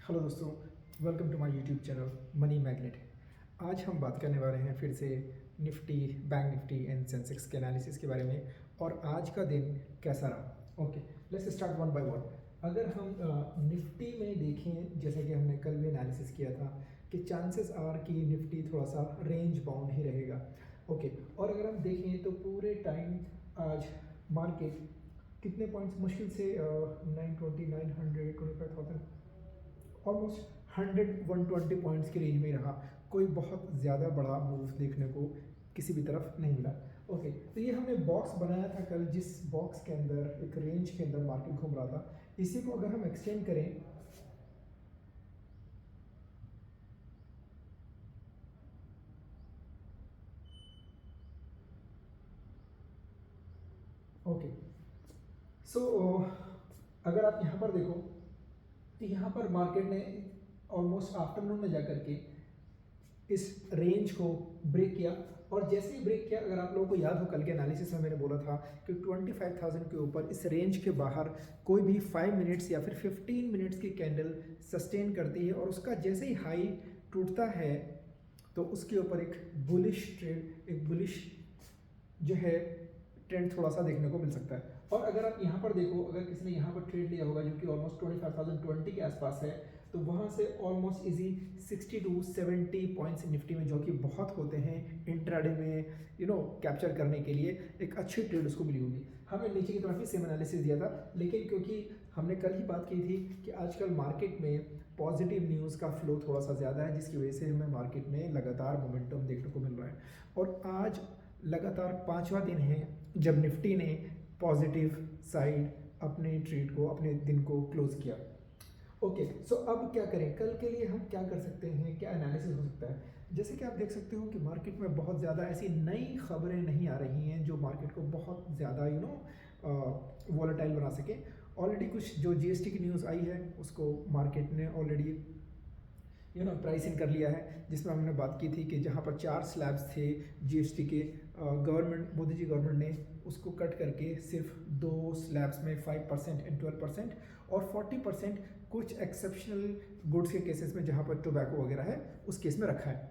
Hello दोस्तों, welcome to my YouTube channel Money Magnet. आज हम बात करने वाले हैं फिर से Nifty, bank Nifty and Sensex के एनालिसिस के बारे में और आज का दिन कैसा रहा। Okay, let's start one by one. अगर हम निफ्टी में देखें, जैसे कि हमने कल भी एनालिसिस किया था कि चांसेस आर कि निफ्टी थोड़ा सा रेंज बाउंड ही रहेगा। ओके, और अगर हम देखें तो पूरे टाइम आज मार्केट कितने पॉइंट्स मुश्किल से 920, 900, 25,000, ऑलमोस्ट 100-120 पॉइंट्स की रेंज में रहा। कोई बहुत ज़्यादा बड़ा मूव देखने को किसी भी तरफ नहीं मिला। ओके, तो ये हमने बॉक्स बनाया था कल, जिस बॉक्स के अंदर एक रेंज के अंदर मार्केट घूम रहा था। इसी को अगर हम एक्सटेंड करें, ओके, सो अगर आप यहाँ पर देखो तो यहाँ पर मार्केट ने ऑलमोस्ट आफ्टरनून में जाकर के इस रेंज को ब्रेक किया, और जैसे ही ब्रेक किया, अगर आप लोगों को याद हो कल के एनालिसिस में मैंने बोला था कि 25,000 के ऊपर इस रेंज के बाहर कोई भी 5 मिनट्स या फिर 15 मिनट्स की कैंडल सस्टेन करती है और उसका जैसे ही हाई टूटता है तो उसके ऊपर एक बुलिश ट्रेड, एक बुलिश जो है ट्रेंड थोड़ा सा देखने को मिल सकता है। और अगर आप यहाँ पर देखो, अगर किसी ने यहाँ पर ट्रेड लिया होगा जो कि ऑलमोस्ट 25,020 के आसपास है, तो वहाँ से almost easy 60 to 70 points Nifty में, जो कि बहुत होते हैं इंट्राडे में कैप्चर करने के लिए, एक अच्छी ट्रेड उसको मिली होगी। हमने नीचे की तरफ ही सेम एनालिसिस दिया था, लेकिन क्योंकि हमने कल ही बात की थी कि आजकल मार्केट में पॉजिटिव न्यूज़ का फ्लो थोड़ा सा ज़्यादा है, जिसकी वजह से हमें मार्केट में लगातार मोमेंटम देखने को मिल रहा है। और आज लगातार 5वां दिन है जब निफ्टी ने पॉजिटिव साइड अपने ट्रेड को, अपने दिन को क्लोज किया। ओके, सो अब क्या करें, कल के लिए हम क्या कर सकते हैं, क्या एनालिसिस हो सकता है। जैसे कि आप देख सकते हो कि मार्केट में बहुत ज़्यादा ऐसी नई खबरें नहीं आ रही हैं जो मार्केट को बहुत ज़्यादा वॉलेटाइल बना सके। ऑलरेडी कुछ जो जीएसटी की न्यूज़ आई है उसको मार्केट ने ऑलरेडी प्राइस इन कर लिया है, जिसमें हमने बात की थी कि जहाँ पर 4 स्लैब्स थे जीएसटी के, गवर्नमेंट, मोदी जी गवर्नमेंट ने उसको कट करके सिर्फ 2 स्लैब्स में 5% एंड 12% और 40% कुछ एक्सेप्शनल गुड्स के केसेस में जहाँ पर टोबैको वगैरह है उस केस में रखा है।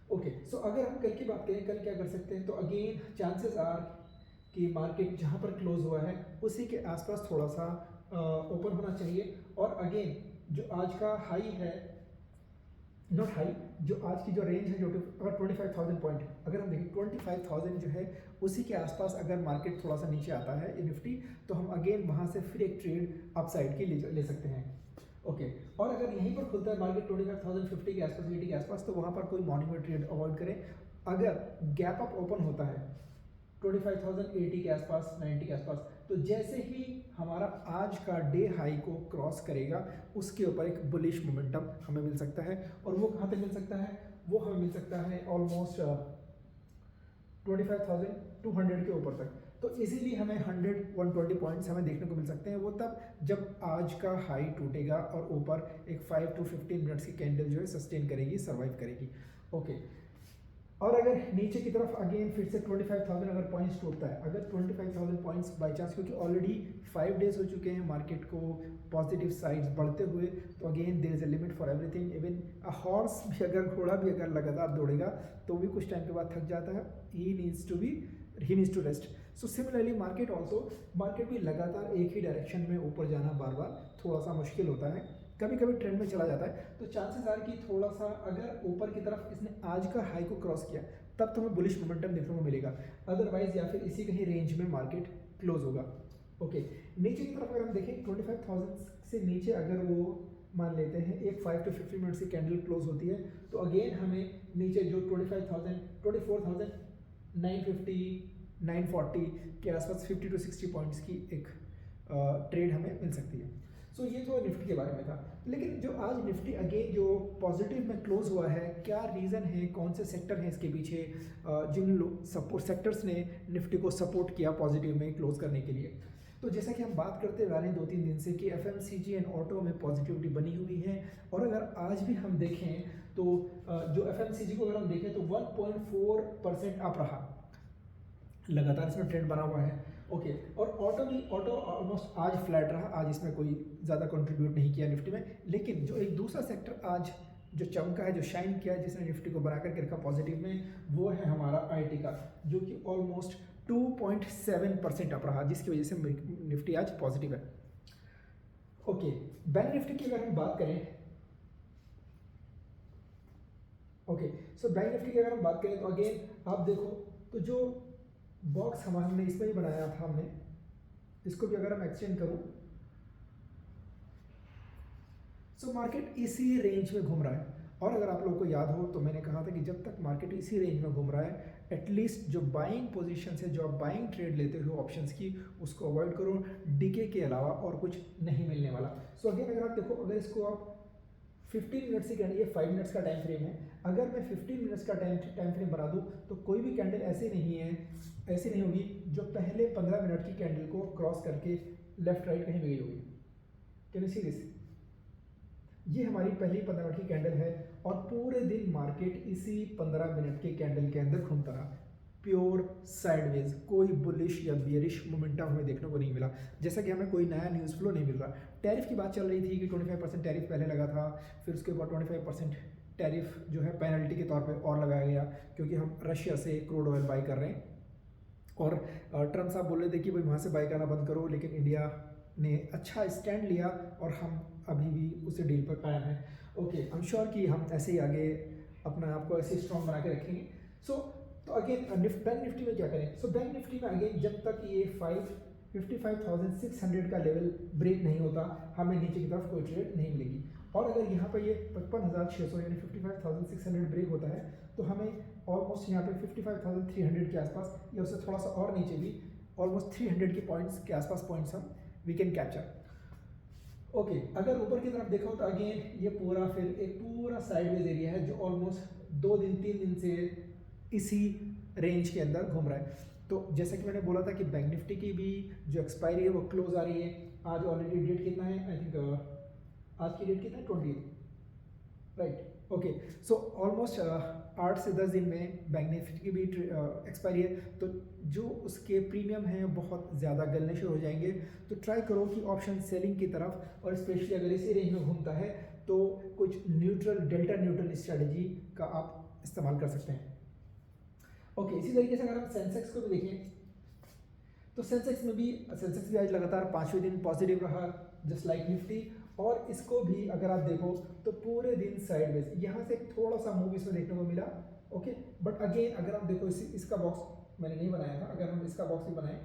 ओके, सो अगर हम कल की बात करें, कल क्या कर सकते हैं, तो अगेन चांसेस आर कि मार्केट जहाँ पर क्लोज हुआ है उसी के आसपास थोड़ा सा ओपन होना चाहिए। और अगेन जो आज का हाई है, नॉट हाई, जो आज की जो रेंज है, जो अगर 25,000 पॉइंट, अगर हम देखें 25,000 जो है उसी के आसपास अगर मार्केट थोड़ा सा नीचे आता है निफ्टी, तो हम अगेन वहाँ से फिर एक ट्रेड अपसाइड की ले सकते हैं। ओके, और अगर यहीं पर खुलता है मार्केट 25,050 के आसपास, 80 के आसपास, तो वहाँ पर कोई मॉर्निंग में ट्रेड अवॉइड करें। अगर गैप अप ओपन होता है 25,080 के आसपास, 90 के आसपास, तो जैसे ही हमारा आज का डे हाई को क्रॉस करेगा उसके ऊपर एक बुलिश मोमेंटम हमें मिल सकता है। और वो कहाँ तक मिल सकता है, वो हमें मिल सकता है ऑलमोस्ट 25,200 के ऊपर तक। तो इजीली हमें 100-120 पॉइंट्स हमें देखने को मिल सकते हैं। वो तब जब आज का हाई टूटेगा और ऊपर एक 5 to 15 मिनट्स की कैंडल जो है सस्टेन करेगी, सर्वाइव करेगी। ओके, और अगर नीचे की तरफ अगेन फिर से 25,000 अगर पॉइंट्स टूटता है, अगर 25,000 पॉइंट्स बाई चांस, क्योंकि ऑलरेडी 5 डेज हो चुके हैं मार्केट को पॉजिटिव साइड्स बढ़ते हुए, तो again there is a limit for everything. Even a horse भी, अगर घोड़ा भी अगर लगातार दौड़ेगा तो भी कुछ टाइम के बाद थक जाता है। He needs to rest. So similarly market भी लगातार एक ही डायरेक्शन में ऊपर जाना बार बार थोड़ा सा मुश्किल होता है, कभी कभी ट्रेंड में चला जाता है। तो चांसेस आर कि थोड़ा सा अगर ऊपर की तरफ इसने आज का हाई को क्रॉस किया तब तो हमें बुलिश मोमेंटम देखने को मिलेगा, अदरवाइज या फिर इसी कहीं रेंज में मार्केट क्लोज होगा। ओके, नीचे की तरफ अगर हम देखें 25,000 से नीचे अगर वो मान लेते हैं एक 5 to 15 मिनट्स की कैंडल क्लोज होती है, तो अगेन हमें नीचे जो 25,000, 24,950, 940 के आसपास 50 to 60 पॉइंट्स की एक ट्रेड हमें मिल सकती है। सो ये तो निफ्टी के बारे में था। लेकिन जो आज निफ्टी अगेन जो पॉजिटिव में क्लोज हुआ है, क्या रीज़न है, कौन से सेक्टर हैं इसके पीछे, जिन सपोर्ट सेक्टर्स ने निफ्टी को सपोर्ट किया पॉजिटिव में क्लोज करने के लिए। तो जैसा कि हम बात करते हुए आ रहे हैं 2-3 दिन से कि एफएमसीजी एंड ऑटो में पॉजिटिविटी बनी हुई है। और अगर आज भी हम देखें तो जो एफएमसीजी को अगर हम देखें तो 1.4% अप रहा, लगातार इसमें ट्रेंड बना हुआ है। ओके, और ऑटो ऑलमोस्ट आज फ्लैट रहा, आज इसमें कोई ज़्यादा कंट्रीब्यूट नहीं किया निफ्टी में। लेकिन जो एक दूसरा सेक्टर आज जो चमका है, जो शाइन किया है, जिसने निफ्टी को बना करके रखा पॉजिटिव में, वो है हमारा आईटी का, जो कि ऑलमोस्ट 2.7% अप रहा, जिसकी वजह से निफ्टी आज पॉजिटिव है। ओके, बैंक निफ्टी की अगर हम बात करें, ओके, सो बैंक निफ्टी की अगर हम बात करें तो अगेन आप देखो तो जो बॉक्स हमने इसमें ही बनाया था, हमने इसको भी अगर हम एक्सटेंड करूं, सो मार्केट इसी रेंज में घूम रहा है। और अगर आप लोगों को याद हो तो मैंने कहा था कि जब तक मार्केट इसी रेंज में घूम रहा है, एटलीस्ट जो बाइंग पोजीशन है, जो आप बाइंग ट्रेड लेते हो ऑप्शंस की, उसको अवॉइड करो, डीके के अलावा और कुछ नहीं मिलने वाला। सो अगेन अगर आप देखो, अगर इसको आप 15 मिनट्स की कैंडल, ये 5 मिनट्स का टाइम फ्रेम है, अगर मैं 15 मिनट्स का टाइम फ्रेम बना दूं तो कोई भी कैंडल ऐसी नहीं है, ऐसी नहीं होगी जो पहले 15 मिनट की कैंडल को क्रॉस करके लेफ्ट राइट कहीं भी गई होगी। Can you see this? ये हमारी पहली 15 मिनट की कैंडल है और पूरे दिन मार्केट इसी 15 मिनट के कैंडल के अंदर घूमता रहा, प्योर साइडवेज, कोई बुलिश या बियरिश मोमेंटम हमें देखने को नहीं मिला। जैसा कि हमें कोई नया न्यूज़ फ्लो नहीं मिल रहा। टैरिफ की बात चल रही थी कि 25% टैरिफ पहले लगा था, फिर उसके बाद 25% टैरिफ जो है पेनल्टी के तौर पे और लगाया गया, क्योंकि हम रशिया से क्रूड ऑयल बाई कर रहे हैं। और ट्रम्प साहब बोल रहे थे कि भाई वहाँ से बाई करना बंद करो, लेकिन इंडिया ने अच्छा स्टैंड लिया और हम अभी भी उसी डील पर कायम हैं। ओके, आई एम श्योर कि हम ऐसे ही आगे अपना आपको ऐसे स्ट्रॉन्ग बना के रखेंगे। सो तो अगेन बैंक निफ्टी में क्या करें? सो बैंक निफ्टी में अगेन जब तक ये 55,600 का लेवल ब्रेक नहीं होता, हमें नीचे की तरफ कोई ट्रेड नहीं मिलेगी। और अगर यहाँ पर ये 55,600 यानी 55,600 ब्रेक होता है तो हमें ऑलमोस्ट यहाँ पे 55,300 के आसपास या उससे थोड़ा सा और नीचे भी ऑलमोस्ट 300 के पॉइंट्स के आसपास पॉइंट्स हम वी कैन कैप्चर। ओके, अगर ऊपर की तरफ देखो तो अगेन ये पूरा फिर एक पूरा साइडवेज एरिया है जो ऑलमोस्ट 2 दिन 3 दिन से इसी रेंज के अंदर घूम रहा है। तो जैसा कि मैंने बोला था कि बैंक निफ्टी की भी जो एक्सपायरी है वो क्लोज आ रही है। आज ऑलरेडी डेट कितना है? आई थिंक आज की डेट कितना है? 20, राइट। ओके, सो ऑलमोस्ट 8 से 10 दिन में बैंक निफ्टी की भी एक्सपायरी है, तो जो उसके प्रीमियम हैं बहुत ज़्यादा गलने शुरू हो जाएंगे। तो ट्राई करो कि ऑप्शन सेलिंग की तरफ, और स्पेशली अगर इसी रेंज में घूमता है तो कुछ न्यूट्रल, डेल्टा न्यूट्रल स्ट्रेटजी का आप इस्तेमाल कर सकते हैं। ओके, इसी तरीके से अगर हम सेंसेक्स को भी देखें तो सेंसेक्स भी आज लगातार 5वें दिन पॉजिटिव रहा, जस्ट लाइक निफ्टी। और इसको भी अगर आप देखो तो पूरे दिन साइडवेज, यहाँ से थोड़ा सा मूव इसमें देखने को मिला। ओके, बट अगेन अगर आप देखो इसका बॉक्स मैंने नहीं बनाया था, अगर हम इसका बॉक्स भी बनाएं,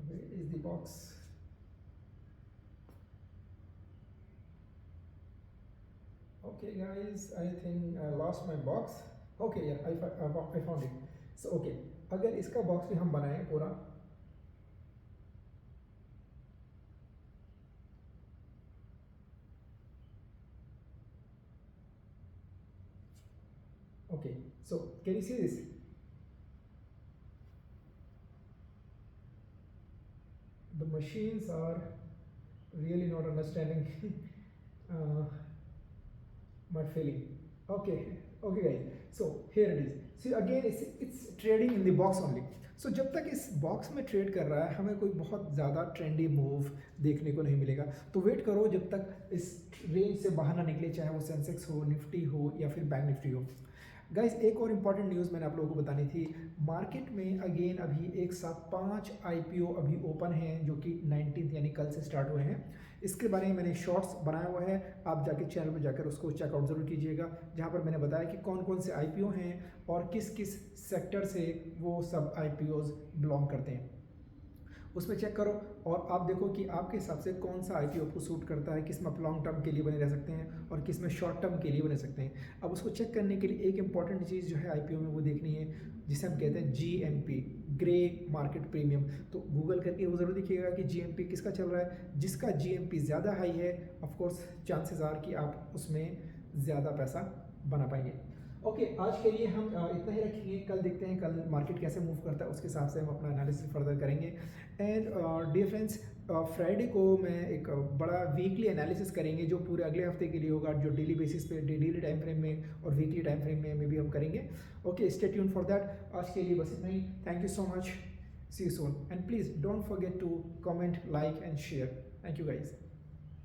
where is the box? Okay guys, I think I lost my box. Okay, yeah, I found it. So okay, अगर इसका बॉक्स भी हम बनाएं पूरा, okay, so can you see this? The machines are really not understanding my feeling. Okay, okay guys, so here it is. See again it's trading in the box only. So जब तक इस box में trade कर रहा है हमें कोई बहुत ज़्यादा ट्रेंडी मूव देखने को नहीं मिलेगा। तो वेट करो जब तक इस रेंज से बाहर ना निकले, चाहे वो सेंसेक्स हो, निफ्टी हो या फिर बैंक निफ्टी हो। गाइस, एक और इम्पॉर्टेंट न्यूज़ मैंने आप लोगों को बतानी थी। मार्केट में अगेन अभी एक साथ 5 IPO अभी ओपन हैं, जो कि 19 यानी कल से स्टार्ट हुए हैं। इसके बारे में मैंने शॉर्ट्स बनाया हुआ है, आप जाके चैनल पर जाकर उसको चेकआउट ज़रूर कीजिएगा, जहाँ पर मैंने बताया कि कौन कौन से IPO हैं और किस किस सेक्टर से वो सब IPOs बिलोंग करते हैं। उसमें चेक करो और आप देखो कि आपके हिसाब से कौन सा IPO आपको सूट करता है, किस में आप लॉन्ग टर्म के लिए बने रह सकते हैं और किस में शॉर्ट टर्म के लिए बने सकते हैं। अब उसको चेक करने के लिए एक इंपॉर्टेंट चीज़ जो है IPO में वो देखनी है, जिसे हम कहते हैं GMP, ग्रे मार्केट प्रीमियम। तो गूगल करके वो ज़रूर देखिएगा कि GMP किसका चल रहा है। जिसका GMP ज़्यादा हाई है, ऑफकोर्स चांसेस आर कि आप उसमें ज़्यादा पैसा बना पाएंगे। ओके, आज के लिए हम इतना ही रखेंगे। कल देखते हैं कल मार्केट कैसे मूव करता है, उसके हिसाब से हम अपना एनालिसिस फर्दर करेंगे। एंड डियर फ्रेंड्स, फ्राइडे को मैं एक बड़ा वीकली एनालिसिस करेंगे जो पूरे अगले हफ्ते के लिए होगा, जो डेली बेसिस पे डेली टाइम फ्रेम में और वीकली टाइम फ्रेम में भी हम करेंगे। Okay, stay tune for that. आज के लिए बस इतना ही। Thank you so much, see you soon, and please don't forget to comment, like and share. Thank you guys.